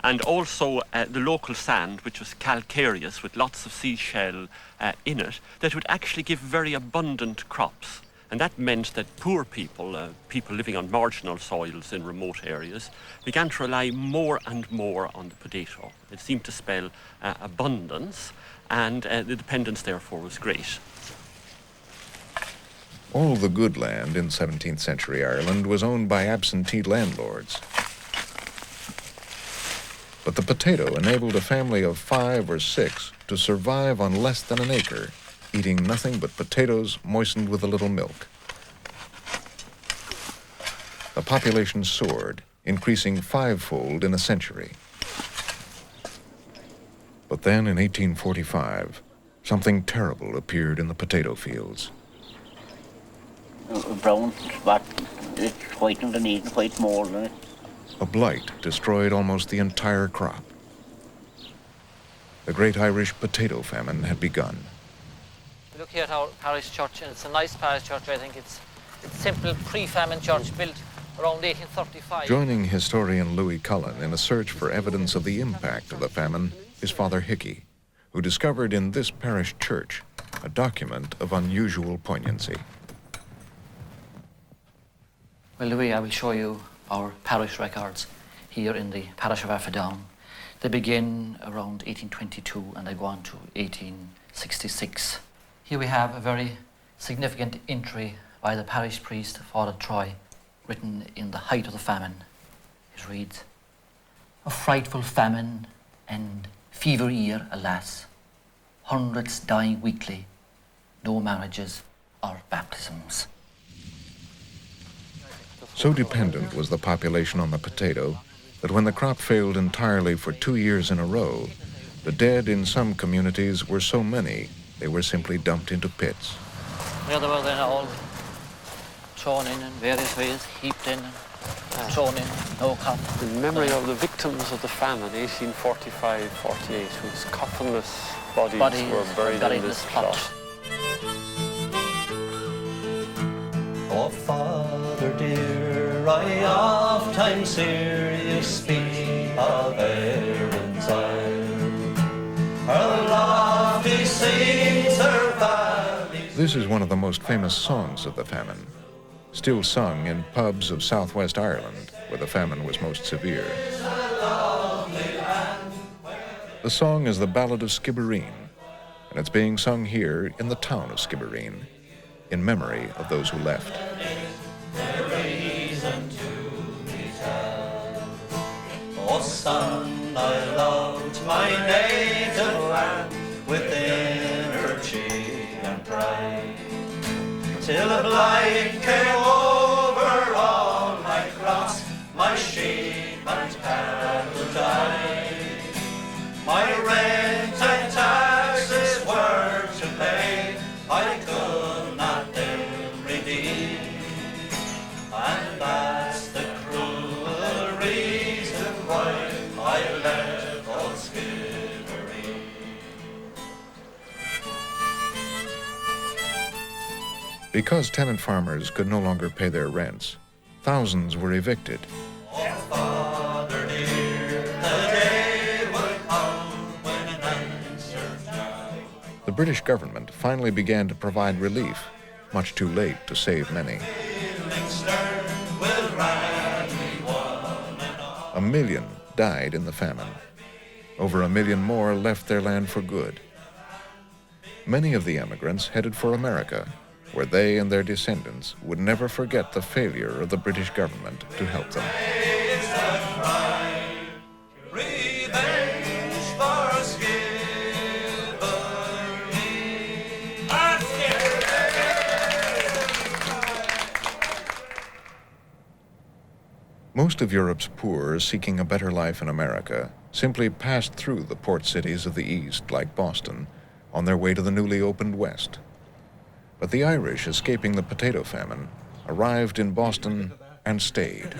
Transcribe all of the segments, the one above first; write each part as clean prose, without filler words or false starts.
And also the local sand, which was calcareous with lots of seashell in it, that would actually give very abundant crops. And that meant that poor people, people living on marginal soils in remote areas, began to rely more and more on the potato. It seemed to spell abundance, and the dependence therefore was great. All the good land in 17th century Ireland was owned by absentee landlords. But the potato enabled a family of 5 or 6 to survive on less than an acre, eating nothing but potatoes moistened with a little milk. The population soared, increasing 5-fold in a century. But then in 1845, something terrible appeared in the potato fields. Brown spot, it's white underneath and white mold in it. A blight destroyed almost the entire crop. The great Irish potato famine had begun. Look here at our parish church, and it's a nice parish church. I think it's simple pre-famine church built around 1835. Joining historian Louis Cullen in a search for evidence of the impact of the famine is Father Hickey, who discovered in this parish church a document of unusual poignancy. Well, Louis, I will show you our parish records here in the parish of Arfadown. They begin around 1822 and they go on to 1866. Here we have a very significant entry by the parish priest, Father Troy, written in the height of the famine. It reads, "A frightful famine and fever year, alas, hundreds dying weekly, no marriages or baptisms." So dependent was the population on the potato that when the crop failed entirely for 2 years in a row, the dead in some communities were so many they were simply dumped into pits. The other were then all thrown in various ways, heaped in, thrown in, no crop. In memory of the victims of the famine, 1845-48, whose coffinless bodies were buried in this plot. Oh, Father dear, I oft-times hear you speak of Erin's Isle. Her lofty scenes, her valleys. This is one of the most famous songs of the famine, still sung in pubs of southwest Ireland, where the famine was most severe. The song is the Ballad of Skibbereen, and it's being sung here in the town of Skibbereen, in memory of those who left. Oh, son, I loved my native land with energy and pride, till a blight came over all my crops, my sheep and cattle died. My rent and taxes were to pay, I could not then redeem, and that's the cruel reason why I left old Skibbereen. Because tenant farmers could no longer pay their rents, thousands were evicted. Oh, Father dear, the day will come when an answer's died. The British government finally began to provide relief, much too late to save many. A million died in the famine. Over 1 million more left their land for good. Many of the emigrants headed for America, where they and their descendants would never forget the failure of the British government to help them. Most of Europe's poor seeking a better life in America simply passed through the port cities of the East, like Boston, on their way to the newly opened West. But the Irish, escaping the potato famine, arrived in Boston and stayed.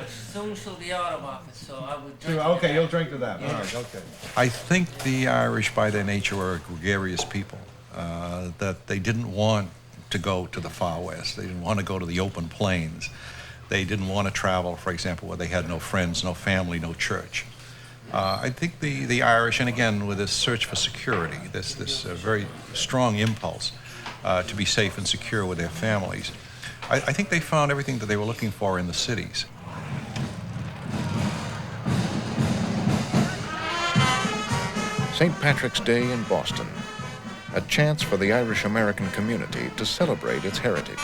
Soon shall be out of office, so I would drink. Okay, you'll drink to that. All right, okay. I think the Irish, by their nature, were a gregarious people, that they didn't want to go to the far west. They didn't want to go to the open plains. They didn't want to travel, for example, where they had no friends, no family, no church. I think the Irish, and again with this search for security, this very strong impulse to be safe and secure with their families, I think they found everything that they were looking for in the cities. St. Patrick's Day in Boston, a chance for the Irish-American community to celebrate its heritage.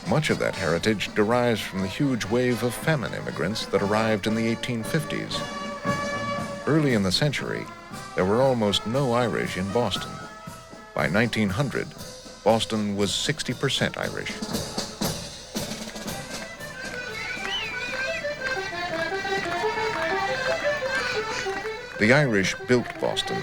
Much of that heritage derives from the huge wave of famine immigrants that arrived in the 1850s. Early in the century, there were almost no Irish in Boston. By 1900, Boston was 60% Irish. The Irish built Boston.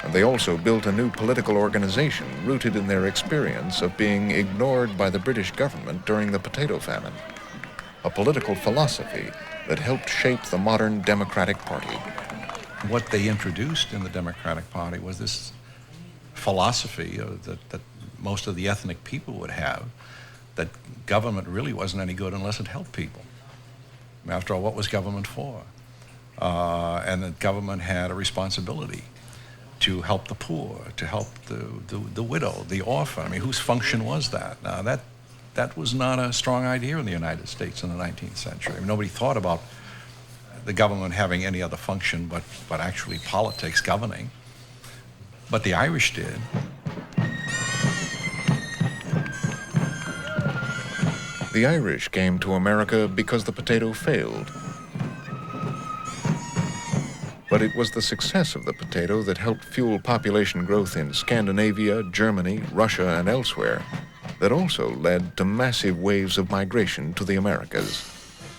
And they also built a new political organization rooted in their experience of being ignored by the British government during the potato famine. A political philosophy that helped shape the modern Democratic Party. What they introduced in the Democratic Party was this philosophy that most of the ethnic people would have, that government really wasn't any good unless it helped people. After all, what was government for? And that government had a responsibility to help the poor, to help the widow, the orphan. I mean, whose function was that? Now, that was not a strong idea in the United States in the 19th century. I mean, nobody thought about the government having any other function but actually politics governing. But the Irish did. The Irish came to America because the potato failed. But it was the success of the potato that helped fuel population growth in Scandinavia, Germany, Russia, and elsewhere that also led to massive waves of migration to the Americas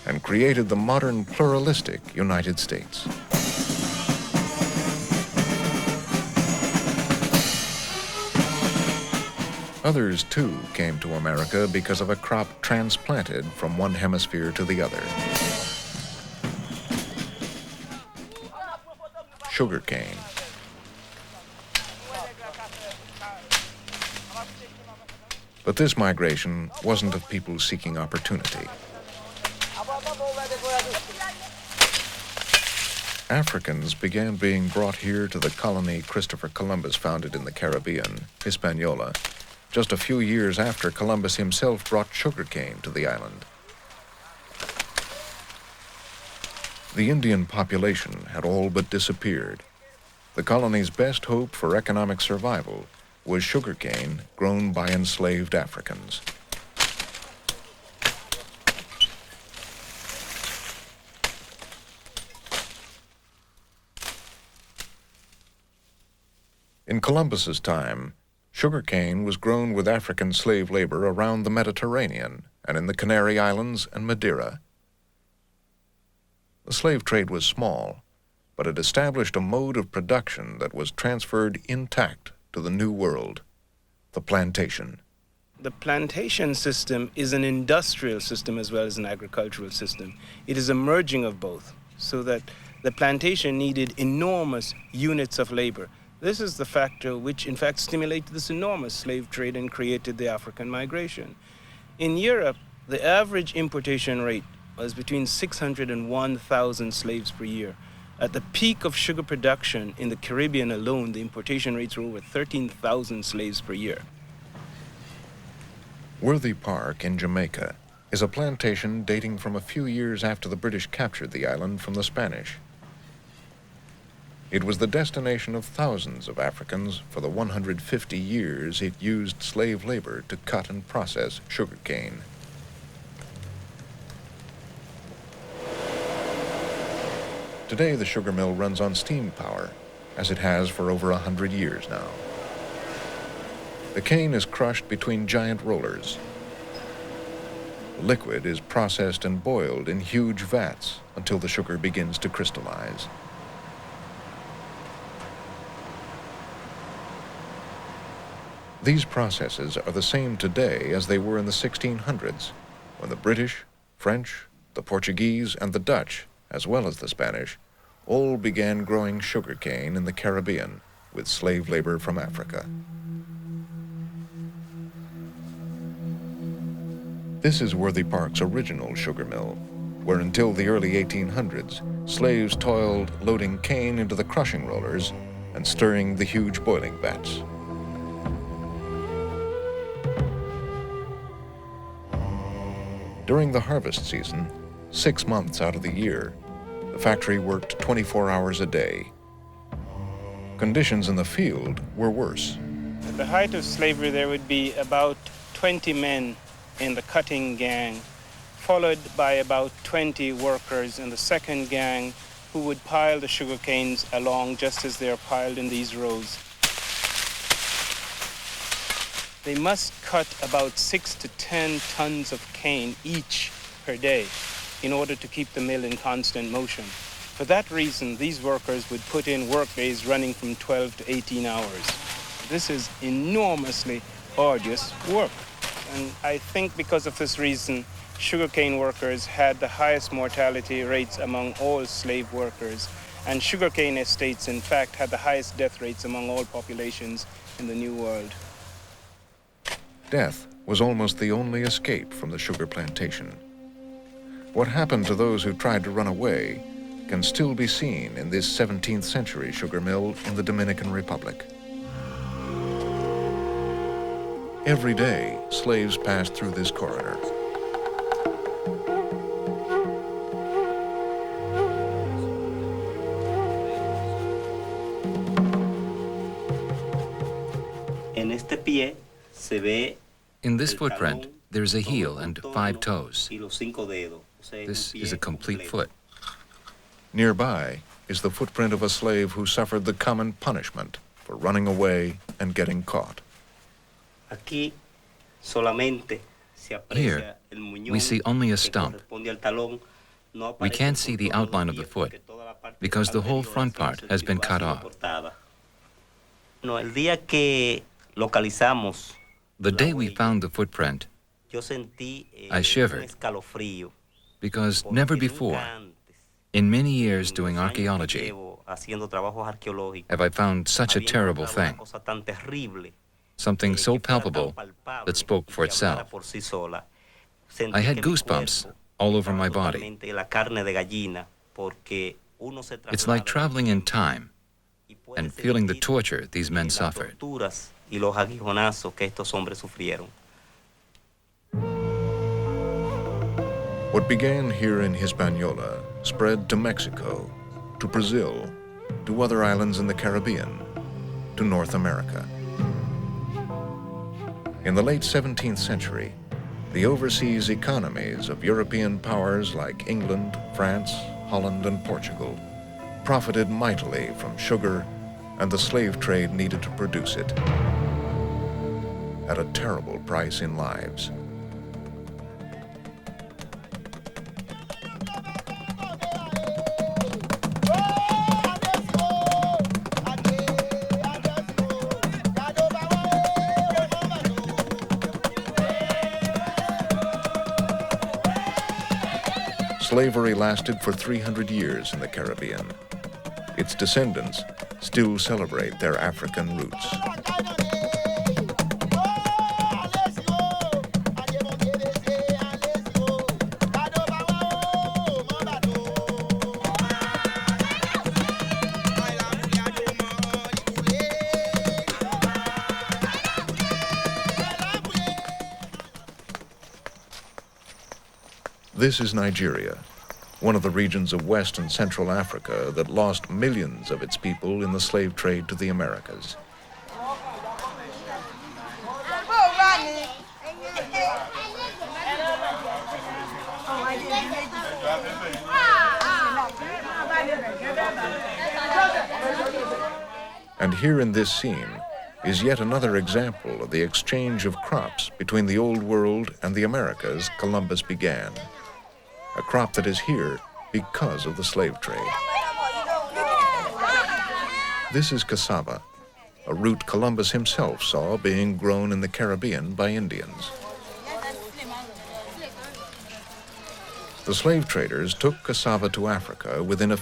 and created the modern pluralistic United States. Others, too, came to America because of a crop transplanted from one hemisphere to the other. Sugarcane. But this migration wasn't of people seeking opportunity. Africans began being brought here to the colony Christopher Columbus founded in the Caribbean, Hispaniola, just a few years after Columbus himself brought sugarcane to the island. The Indian population had all but disappeared. The colony's best hope for economic survival was sugarcane grown by enslaved Africans. In Columbus's time, sugarcane was grown with African slave labor around the Mediterranean and in the Canary Islands and Madeira. The slave trade was small, but it established a mode of production that was transferred intact to the New World, the plantation. The plantation system is an industrial system as well as an agricultural system. It is a merging of both, so that the plantation needed enormous units of labor. This is the factor which in fact stimulated this enormous slave trade and created the African migration. In Europe, the average importation rate was between 600 and 1,000 slaves per year. At the peak of sugar production in the Caribbean alone, the importation rates were over 13,000 slaves per year. Worthy Park in Jamaica is a plantation dating from a few years after the British captured the island from the Spanish. It was the destination of thousands of Africans for the 150 years it used slave labor to cut and process sugarcane. Today, the sugar mill runs on steam power, as it has for over 100 years now. The cane is crushed between giant rollers. The liquid is processed and boiled in huge vats until the sugar begins to crystallize. These processes are the same today as they were in the 1600s, when the British, French, the Portuguese, and the Dutch, as well as the Spanish, all began growing sugarcane in the Caribbean with slave labor from Africa. This is Worthy Park's original sugar mill, where until the early 1800s, slaves toiled loading cane into the crushing rollers and stirring the huge boiling vats. During the harvest season, 6 months out of the year, the factory worked 24 hours a day. Conditions in the field were worse. At the height of slavery, there would be about 20 men in the cutting gang, followed by about 20 workers in the second gang who would pile the sugar canes along just as they are piled in these rows. They must cut about 6 to 10 tons of cane each per day in order to keep the mill in constant motion. For that reason, these workers would put in work days running from 12 to 18 hours. This is enormously arduous work. And I think because of this reason, sugarcane workers had the highest mortality rates among all slave workers. And sugarcane estates, in fact, had the highest death rates among all populations in the New World. Death was almost the only escape from the sugar plantation. What happened to those who tried to run away can still be seen in this 17th century sugar mill in the Dominican Republic. Every day, slaves passed through this corridor. In this footprint, there's a heel and 5 toes. This is a complete foot. Nearby is the footprint of a slave who suffered the common punishment for running away and getting caught. Here, we see only a stump. We can't see the outline of the foot because the whole front part has been cut off. The day we found the footprint, I shivered because never before, in many years doing archaeology, have I found such a terrible thing, something so palpable that spoke for itself. I had goosebumps all over my body. It's like traveling in time and feeling the torture these men suffered. What began here in Hispaniola spread to Mexico, to Brazil, to other islands in the Caribbean, to North America. In the late 17th century, the overseas economies of European powers like England, France, Holland, and Portugal profited mightily from sugar and the slave trade needed to produce it, at a terrible price in lives. Slavery lasted for 300 years in the Caribbean. Its descendants still celebrate their African roots. This is Nigeria, one of the regions of West and Central Africa that lost millions of its people in the slave trade to the Americas. And here in this scene is yet another example of the exchange of crops between the Old World and the Americas Columbus began. A crop that is here because of the slave trade. This is cassava, a root Columbus himself saw being grown in the Caribbean by Indians. The slave traders took cassava to Africa within a